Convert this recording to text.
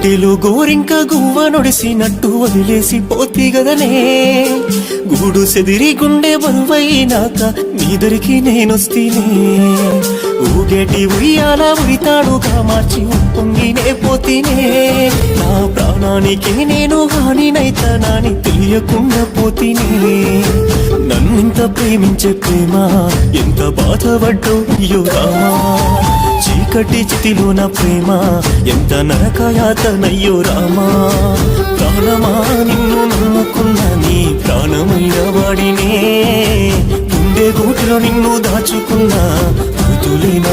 గుండెలు గోరింక గువ్వ నొడిసినట్టు వదిలేసి పోతి గదనే గూడు సెదిరి గుండె బరువైనాక నీదరికి నేనొస్తీనే ఊగేటి ఉయ్యాల ఉరితాడుగా మార్చి ఉప్పొంగినే పోతీనే నా ప్రాణానికి నేను హానినైతనాని తెలియకుండా పోతీనే నన్నింత ప్రేమించే ప్రేమ ఎంత బాధపడ్డో అయ్యో రామా చీకటి చితిలో నా ప్రేమ ఎంత నరకయాతనయ్యో రామా ప్రాణమా నిన్ను నమ్ముకున్న నీ ప్రాణమైన వాడినే గుండె గూటిలో నిన్ను దాచుకున్నా గుర్తులేని